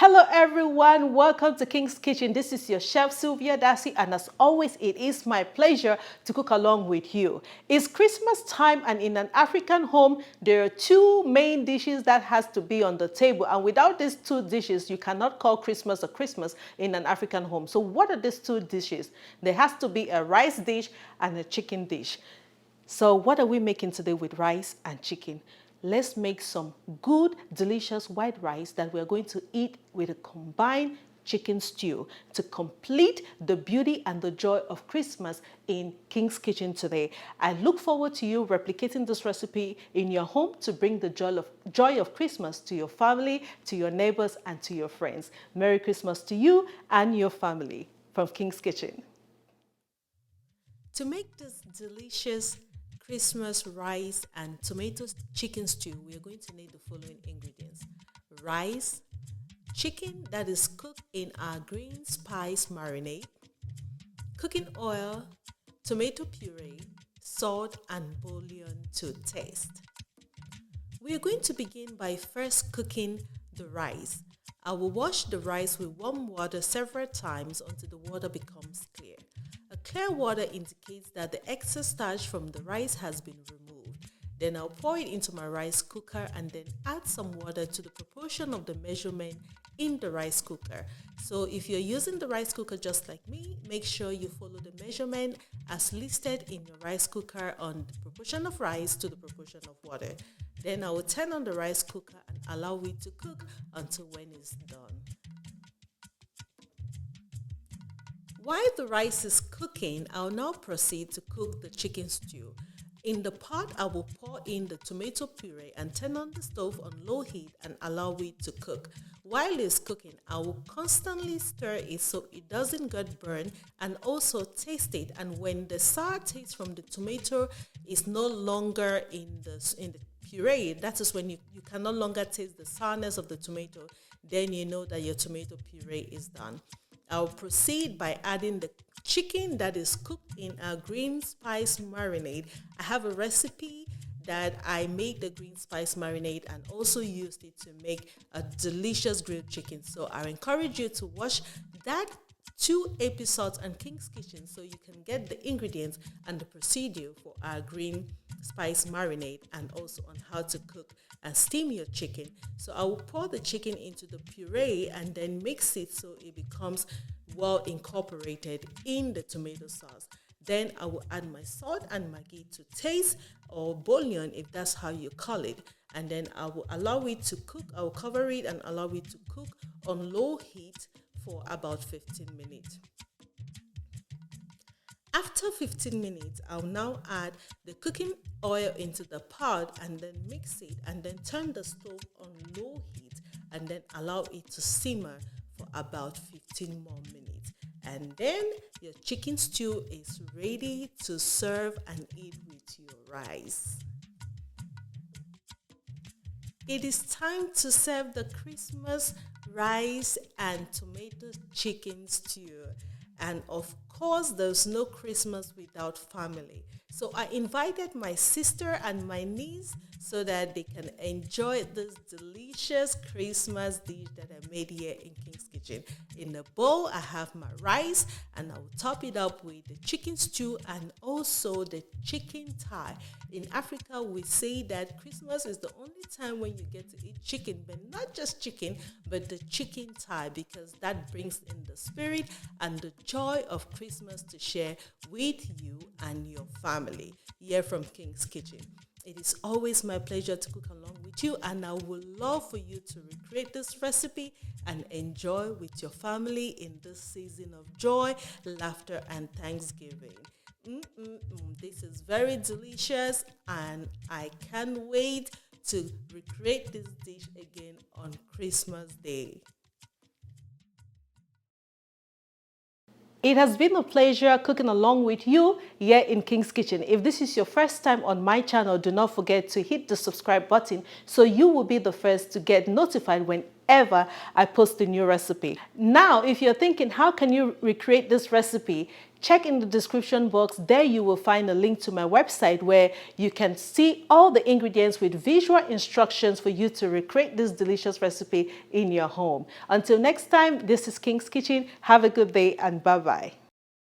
Hello everyone, welcome to King's Kitchen. This is your chef Sylvia Darcy, and as always it is my pleasure to cook along with you. It's Christmas time, and in an African home there are two main dishes that has to be on the table, and without these two dishes you cannot call Christmas a Christmas in an African home. So what are these two dishes? There has to be a rice dish and a chicken dish. So what are we making today with rice and chicken? Let's make some good, delicious white rice that we're going to eat with a combined chicken stew to complete the beauty and the joy of Christmas in King's Kitchen today. I look forward to you replicating this recipe in your home to bring the joy of Christmas to your family, to your neighbors, and to your friends. Merry Christmas to you and your family from King's Kitchen. To make this delicious Christmas rice and tomato chicken stew, we are going to need the following ingredients: rice, chicken that is cooked in our green spice marinade, cooking oil, tomato puree, salt, and bouillon to taste. We are going to begin by first cooking the rice. I will wash the rice with warm water several times until the water becomes clear. A clear water indicates that the excess starch from the rice has been removed. Then I'll pour it into my rice cooker and then add some water to the proportion of the measurement in the rice cooker. So if you're using the rice cooker just like me, make sure you follow the measurement as listed in your rice cooker on the proportion of rice to the proportion of water. Then I will turn on the rice cooker and allow it to cook until when it's done. While the rice is cooking, I'll now proceed to cook the chicken stew. In the pot, I will pour in the tomato puree and turn on the stove on low heat and allow it to cook. While it's cooking, I will constantly stir it so it doesn't get burned, and also taste it. And when the sour taste from the tomato is no longer in the puree, that is when you can no longer taste the sourness of the tomato, then you know that your tomato puree is done. I'll proceed by adding the chicken that is cooked in a green spice marinade. I have a recipe that I made the green spice marinade and also used it to make a delicious grilled chicken. So I encourage you to watch that 2 episodes on King's Kitchen so you can get the ingredients and the procedure for our green spice marinade, and also on how to cook and steam your chicken. So I will pour the chicken into the puree and then mix it so it becomes well incorporated in the tomato sauce. Then I will add my salt and Maggi to taste, or bouillon if that's how you call it. And then I will allow it to cook. I will cover it and allow it to cook on low heat for about 15 minutes. After 15 minutes, I'll now add the cooking oil into the pot and then mix it, and then turn the stove on low heat and then allow it to simmer for about 15 more minutes. And then your chicken stew is ready to serve and eat with your rice. It is time to serve the Christmas rice and tomato chicken stew. And of course, there's no Christmas without family. So I invited my sister and my niece so that they can enjoy this delicious Christmas dish that I made here in King's Kitchen. In the bowl, I have my rice, and I will top it up with the chicken stew and also the chicken thigh. In Africa, we say that Christmas is the only time when you get to eat chicken, but not just chicken, but the chicken thigh, because that brings in the spirit and the joy of Christmas to share with you and your family here from King's Kitchen. It is always my pleasure to cook along with you, and I would love for you to recreate this recipe and enjoy with your family in this season of joy, laughter, and Thanksgiving. This is very delicious, and I can't wait to recreate this dish again on Christmas Day. It has been a pleasure cooking along with you here in King's Kitchen. If this is your first time on my channel, do not forget to hit the subscribe button so you will be the first to get notified whenever I post a new recipe. Now, if you're thinking, how can you recreate this recipe? check in the description box. There you will find a link to my website where you can see all the ingredients with visual instructions for you to recreate this delicious recipe in your home. Until next time, this is King's Kitchen. Have a good day and bye-bye.